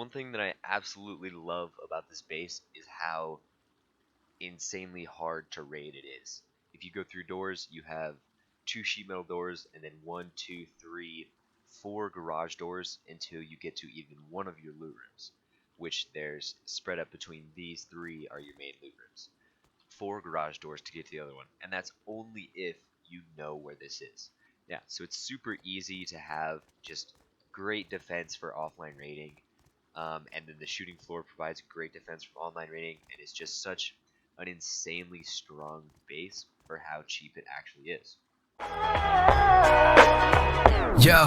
one thing that I absolutely love about this base is how insanely hard to raid it is. If you go through doors, you have 2 sheet metal doors and then 1, 2, 3, 4 garage doors until you get to even one of your loot rooms, which there's spread up between these 3 are your main loot rooms. 4 garage doors to get to the other one, and that's only if you know where this is. Yeah, so it's super easy to have just great defense for offline raiding, and then the shooting floor provides great defense for online raiding, and it's just such an insanely strong base for how cheap it actually is. Yo,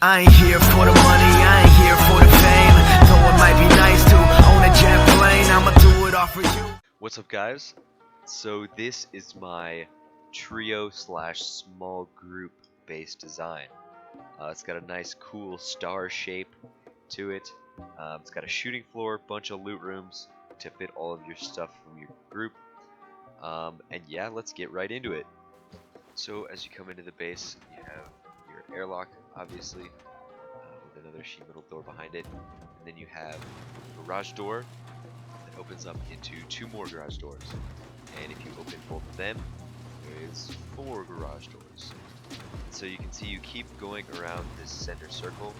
I ain't here for the money, I ain't here for the fame. Though it might be nice to own a jet plane, I'ma do it all for you. What's up, guys? So this is my trio / small group base design. It's got a nice cool star shape to it. It's got a shooting floor, bunch of loot rooms to fit all of your stuff from your group. And yeah, let's get right into it. So as you come into the base, you have your airlock, obviously, with another sheet metal door behind it. And then you have a garage door that opens up into 2 more garage doors. And if you open both of them, there is 4 garage doors. So you can see you keep going around this center circle,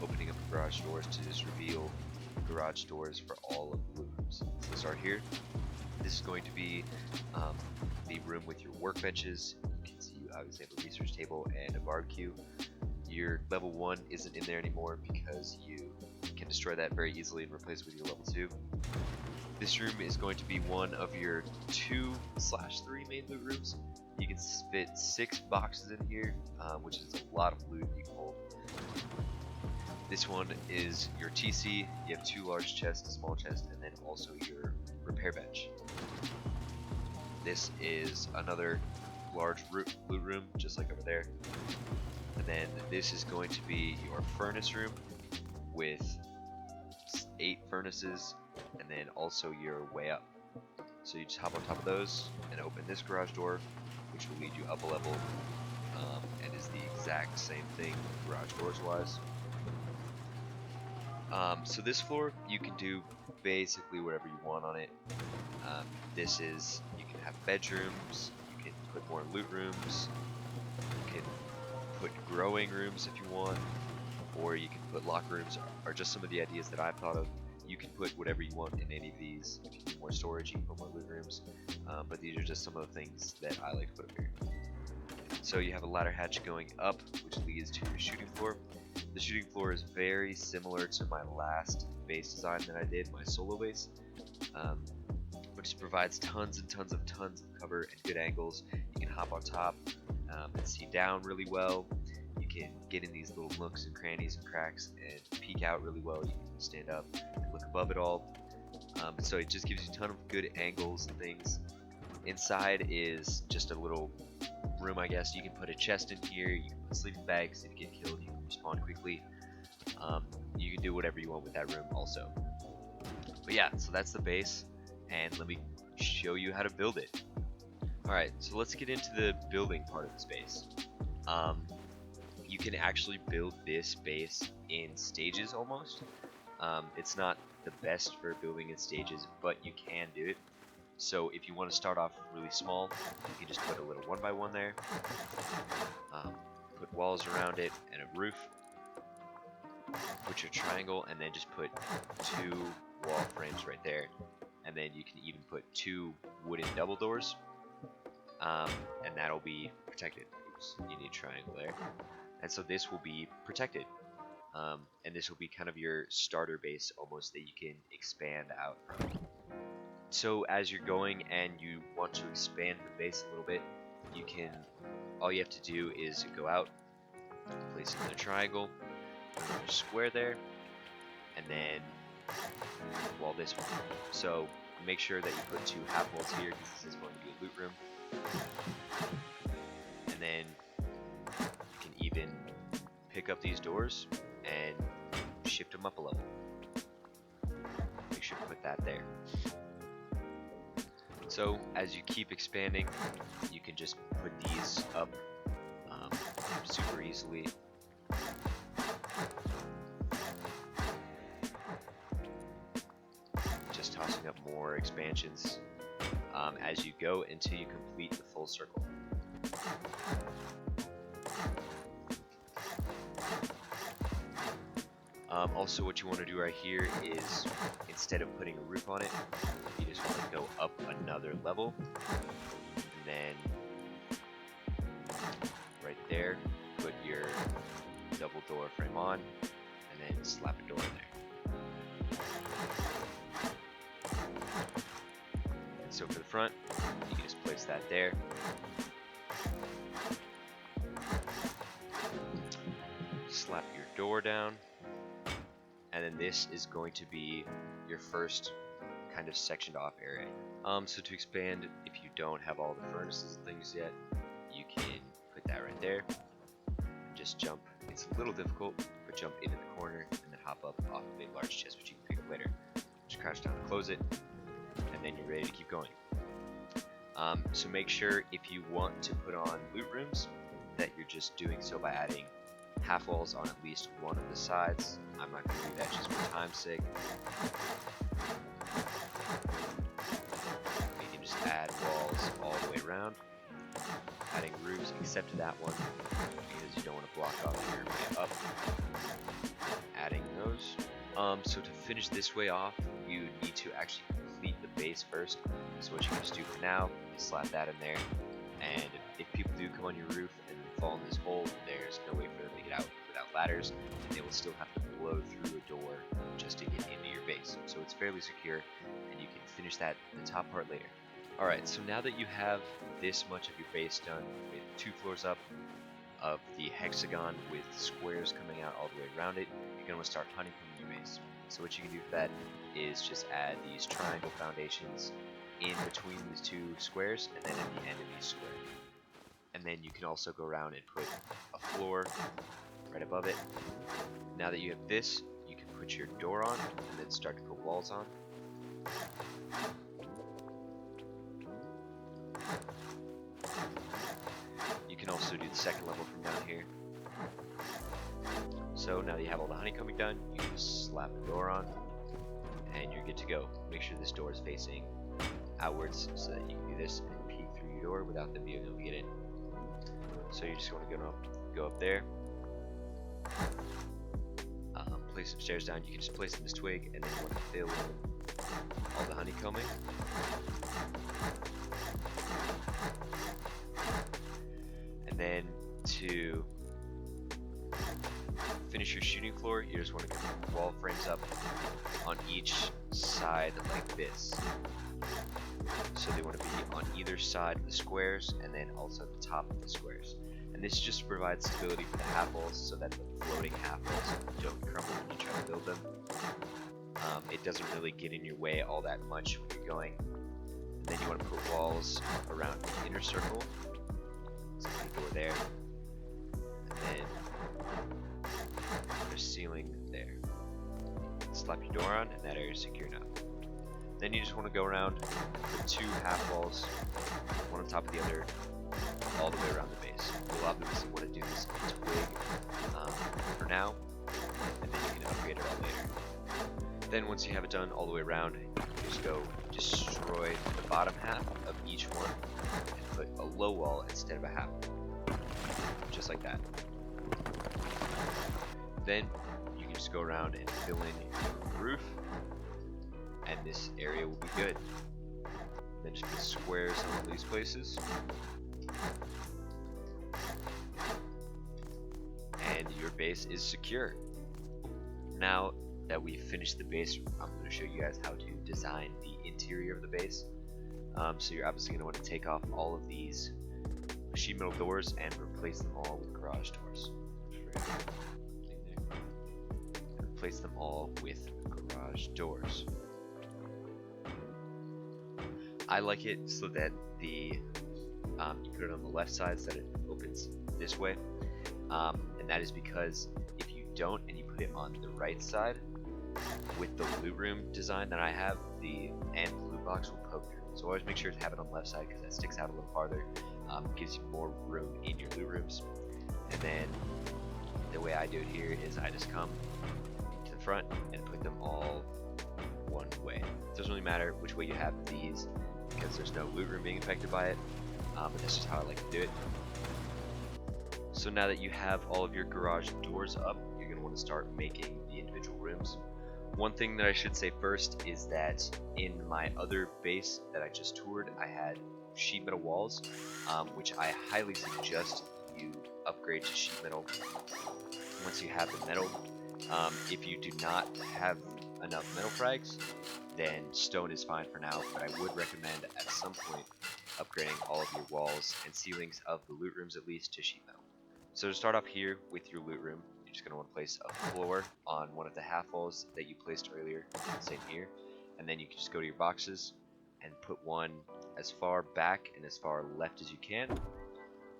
opening up garage doors to just reveal garage doors for all of the loot rooms. So start here. This is going to be the room with your workbenches. You can see you obviously have a research table and a barbecue. Your level 1 isn't in there anymore because you can destroy that very easily and replace it with your level 2. This room is going to be one of your 2/3 main loot rooms. You can fit 6 boxes in here, which is a lot of loot you can hold. This one is your TC. You have 2 large chests, a small chest, and then also your repair bench. This is another large loot room, just like over there. And then this is going to be your furnace room with 8 furnaces, and then also your way up. So you just hop on top of those and open this garage door, which will lead you up a level, and is the exact same thing garage doors wise. So this floor, you can do basically whatever you want on it. You can have bedrooms, you can put more loot rooms, you can put growing rooms if you want, or you can put locker rooms, are just some of the ideas that I've thought of. You can put whatever you want in any of these. If you need more storage, you can put more loot rooms, but these are just some of the things that I like to put up here. So you have a ladder hatch going up, which leads to your shooting floor. The shooting floor is very similar to my last base design that I did, my solo base, which provides tons and tons of cover and good angles. You can hop on top and see down really well. You can get in these little nooks and crannies and cracks and peek out really well. You can stand up and look above it all. So it just gives you a ton of good angles and things. Inside is just a little room, I guess. You can put a chest in here, you can put sleeping bags. If you get killed, you can respawn quickly. You can do whatever you want with that room also. But yeah, so that's the base, and let me show you how to build it. Alright, so let's get into the building part of this base. You can actually build this base in stages almost. It's not the best for building in stages, but you can do it. So if you want to start off really small, you can just put a little 1x1 there, put walls around it and a roof, put your triangle, and then just put 2 wall frames right there, and then you can even put 2 wooden double doors, and that'll be protected. Oops, you need a triangle there. And so this will be protected, and this will be kind of your starter base almost that you can expand out from. So as you're going and you want to expand the base a little bit, all you have to do is go out, place it in a triangle, put a square there, and then wall this one. So make sure that you put 2 half walls here because this is going to be a loot room. And then you can even pick up these doors and shift them up a level. Make sure to put that there. So as you keep expanding, you can just put these up super easily. just tossing up more expansions as you go until you complete the full circle. Also, what you want to do right here is, instead of putting a roof on it, you just want to go up another level, and then right there, put your double door frame on, and then slap a door in there. And so for the front, you can just place that there. Slap your door down. And then this is going to be your first kind of sectioned off area. So to expand, if you don't have all the furnaces and things yet, you can put that right there. And just jump. It's a little difficult, but jump into the corner and then hop up off of a large chest, which you can pick up later. Just crouch down and close it, and then you're ready to keep going. So make sure if you want to put on loot rooms, that you're just doing so by adding half walls on at least one of the sides. I'm not going to do that just for time's sake. You can just add walls all the way around, adding roofs except to that one because you don't want to block off your way up. Adding those. So to finish this way off, you need to actually complete the base first. So what you can just do for now is slap that in there, and if people do come on your roof and fall in this hole, there's no way for them to get out without ladders, and they will still have to blow through a door just to get into your base. So it's fairly secure, and you can finish that the top part later. Alright, so now that you have this much of your base done with 2 floors up of the hexagon with squares coming out all the way around it, you're going to want to start honeycombing your base. So what you can do for that is just add these triangle foundations in between these 2 squares, and then at the end of each square. And then you can also go around and put a floor right above it. Now that you have this, you can put your door on and then start to put walls on. You can also do the second level from down here. So now that you have all the honeycombing done, you can just slap the door on and you're good to go. Make sure this door is facing outwards so that you can do this and peek through your door without them being able to get in. So you just want to go up there, place some stairs down. You can just place them as twig, and then you want to fill in all the honeycombing. And then to finish your shooting floor, you just want to get wall frames up on each side like this. So they want to be on either side of the squares, and then also the top of the squares. And this just provides stability for the half walls so that the floating half walls don't crumble when you try to build them. It doesn't really get in your way all that much when you're going. And then you want to put walls around the inner circle. So put a door there. And then put a ceiling there. Slap your door on, and that area is secure now. Then you just want to go around and put 2 half walls, one on top of the other, all the way around the base. You'll obviously want to do this in twig for now, and then you can upgrade it all later. Then once you have it done all the way around, you just go destroy the bottom half of each one and put a low wall instead of a half wall. Just like that. Then you can just go around and fill in your roof, and this area will be good. Then just put squares in all these places. And your base is secure. Now that we've finished the base, I'm going to show you guys how to design the interior of the base. So you're obviously going to want to take off all of these sheet metal doors and replace them all with garage doors. Replace them all with garage doors. I like it so that you put it on the left side so that it opens this way, and that is because if you don't and you put it on the right side, with the loot room design that I have, the loot box will poke through. So always make sure to have it on the left side because that sticks out a little farther, gives you more room in your loot rooms. And then the way I do it here is I just come to the front and put them all one way. So Doesn't really matter which way you have these because there's no loot room being affected by it, but that's just how I like to do it. So now that you have all of your garage doors up, you're going to want to start making the individual rooms. One thing that I should say first is that in my other base that I just toured, I had sheet metal walls, which I highly suggest you upgrade to sheet metal once you have the metal. If you do not have enough metal frags, then stone is fine for now, but I would recommend at some point upgrading all of your walls and ceilings of the loot rooms at least to sheet metal. So to start off here with your loot room, you're just going to want to place a floor on one of the half walls that you placed earlier, same here, and then you can just go to your boxes and put one as far back and as far left as you can,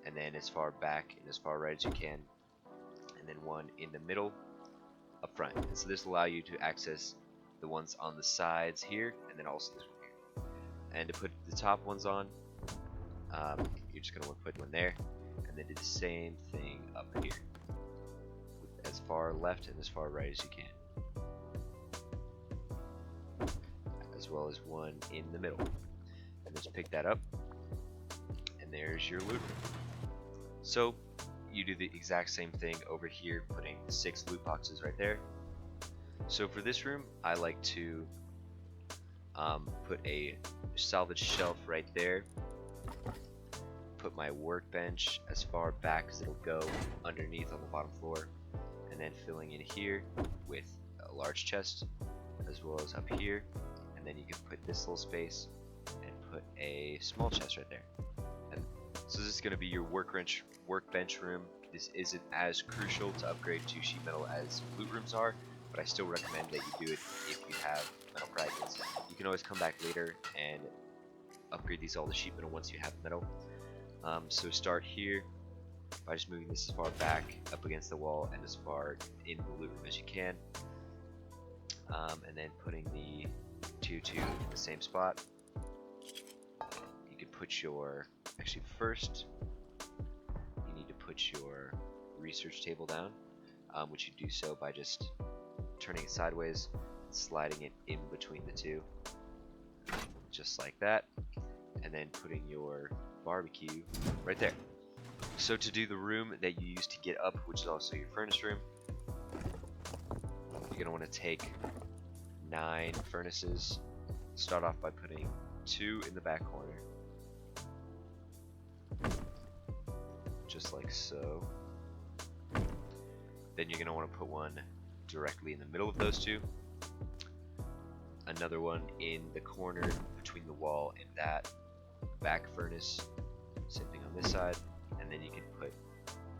and then as far back and as far right as you can, and then one in the middle up front. And so this will allow you to access the ones on the sides here, and then also this one here. And to put the top ones on, you're just going to want to put one there, and then do the same thing up here, as far left and as far right as you can, as well as one in the middle. And just pick that up, and there's your loot room. So you do the exact same thing over here, putting 6 loot boxes right there. So for this room, I like to put a salvage shelf right there, put my workbench as far back as it'll go underneath on the bottom floor, and then filling in here with a large chest as well as up here, and then you can put this little space and put a small chest right there. And so this is going to be your workbench room. This isn't as crucial to upgrade to sheet metal as loot rooms are, but I still recommend that you do it if you have metal fragments. You can always come back later and upgrade these all to sheet metal once you have metal. So start here by just moving this as far back up against the wall and as far in the loot room as you can, and then putting the 2 in the same spot. You can put your, actually first you need to put your research table down, which you do so by just turning it sideways and sliding it in between the two, just like that, and then putting your barbecue right there. So to do the room that you used to get up, which is also your furnace room, you're going to want to take 9 furnaces. Start off by putting 2 in the back corner, just like so. Then you're going to want to put one directly in the middle of those 2, another one in the corner between the wall and that back furnace, same thing on this side, and then you can put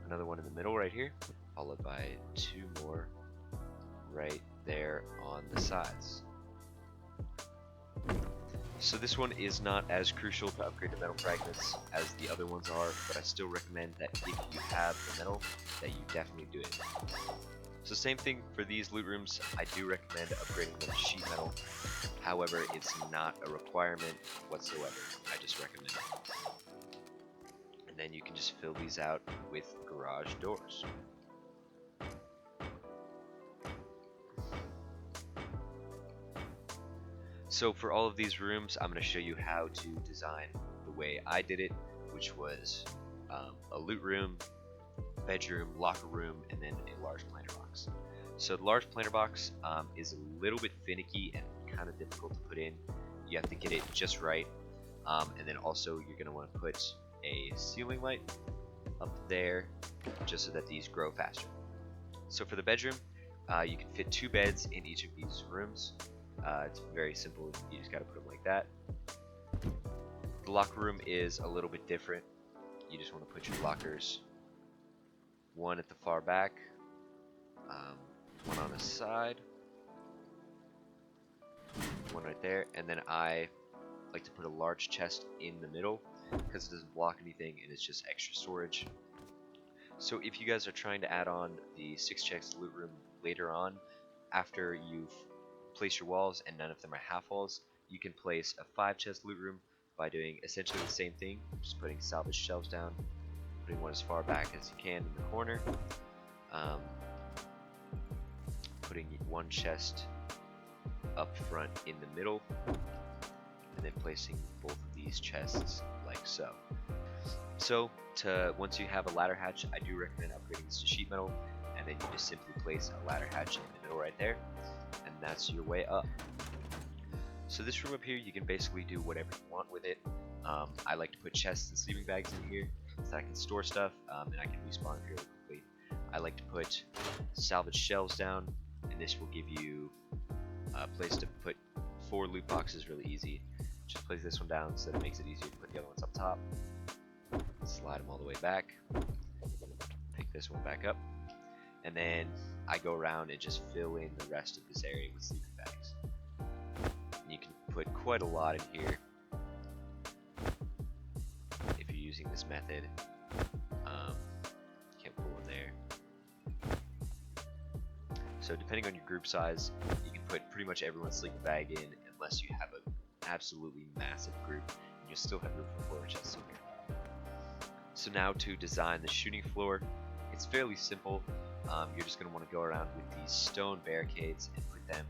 another one in the middle right here, followed by 2 more right there on the sides. So this one is not as crucial to upgrade to metal fragments as the other ones are, but I still recommend that if you have the metal, that you definitely do it. So same thing for these loot rooms, I do recommend upgrading them to sheet metal. However, it's not a requirement whatsoever, I just recommend it. And then you can just fill these out with garage doors. So for all of these rooms, I'm going to show you how to design the way I did it, which was a loot room, bedroom, locker room, and then a large planter box. So the large planter box is a little bit finicky and kind of difficult to put in. You have to get it just right, and then also you're going to want to put a ceiling light up there just so that these grow faster. So for the bedroom, you can fit 2 beds in each of these rooms. It's very simple, you just got to put them like that. The locker room is a little bit different. You just want to put your lockers, one at the far back, one on the side, one right there, and then I like to put a large chest in the middle because it doesn't block anything and it's just extra storage. So if you guys are trying to add on the 6 chest loot room later on, after you've placed your walls and none of them are half walls, you can place a 5 chest loot room by doing essentially the same thing, just putting salvage shelves down, putting one as far back as you can in the corner, putting one chest up front in the middle, and then placing both of these chests like so. So once you have a ladder hatch, I do recommend upgrading this to sheet metal, and then you just simply place a ladder hatch in the middle right there, and that's your way up. So this room up here, you can basically do whatever you want with it. I like to put chests and sleeping bags in here so that I can store stuff, and I can respawn fairly quickly. I like to put salvage shelves down, and this will give you a place to put 4 loot boxes really easy. Just place this one down so that it makes it easier to put the other ones up top. Slide them all the way back. Pick this one back up. And then I go around and just fill in the rest of this area with sleeping bags. And you can put quite a lot in here if you're using this method. Can't put one there. So depending on your group size, you can put pretty much everyone's sleeping bag in unless you have an absolutely massive group, and you'll still have room for 4 chests in here. So now to design the shooting floor, it's fairly simple. You're just going to want to go around with these stone barricades and put them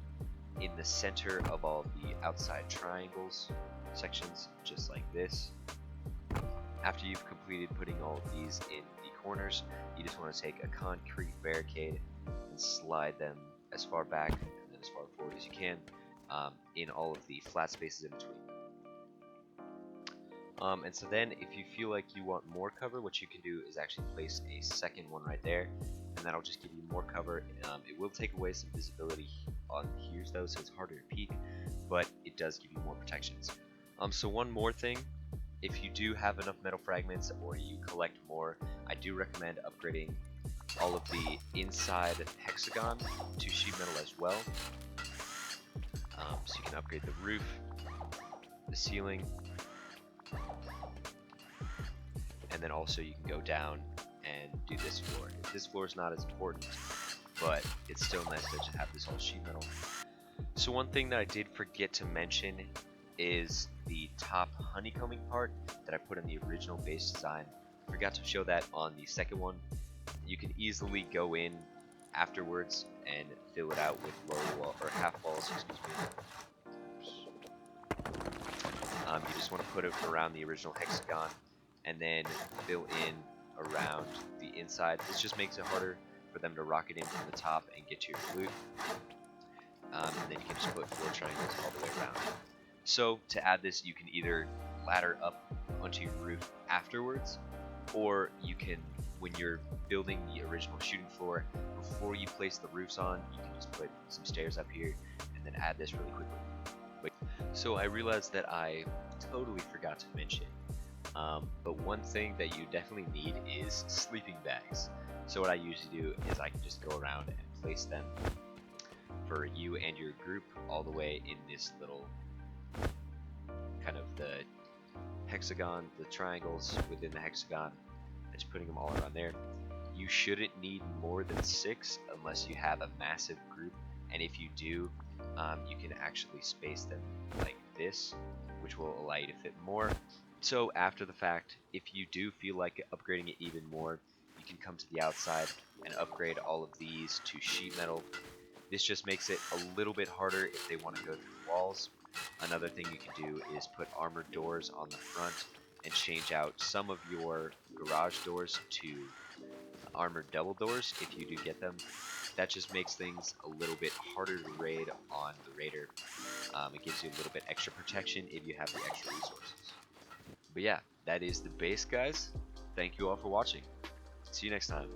in the center of all the outside triangles sections, just like this. After you've completed putting all of these in the corners, you just want to take a concrete barricade and slide them as far back and then as far forward as you can in all of the flat spaces in between. And so then if you feel like you want more cover, what you can do is actually place a second one right there, and that'll just give you more cover. It will take away some visibility on here though, so it's harder to peek, but it does give you more protections. So one more thing, if you do have enough metal fragments or you collect more, I do recommend upgrading all of the inside hexagon to sheet metal as well. So you can upgrade the roof, the ceiling, and then also you can go down and do this floor. This floor is not as important, but it's still nice to have this all sheet metal. So one thing that I did forget to mention is the top honeycombing part that I put in the original base design. I forgot to show that on the second one. You can easily go in afterwards and fill it out with low wall or half walls. Excuse me. You just want to put it around the original hexagon and then fill in around the inside. This just makes it harder for them to rocket in from the top and get to your loot. And then you can just put 4 triangles all the way around. So to add this, you can either ladder up onto your roof afterwards, or you can, when you're building the original shooting floor, before you place the roofs on, you can just put some stairs up here and then add this really quickly. So I realized that I totally forgot to mention, but one thing that you definitely need is sleeping bags. So what I usually do is I can just go around and place them for you and your group all the way in this little kind of the hexagon, the triangles within the hexagon, and just putting them all around there. You shouldn't need more than 6 unless you have a massive group, and if you do, you can actually space them like this, which will allow you to fit more. So after the fact, if you do feel like upgrading it even more, you can come to the outside and upgrade all of these to sheet metal. This just makes it a little bit harder if they want to go through walls. Another thing you can do is put armored doors on the front and change out some of your garage doors to armored double doors if you do get them. That just makes things a little bit harder to raid on the raider. It gives you a little bit extra protection if you have the extra resources. But yeah, that is the base, guys. Thank you all for watching. See you next time.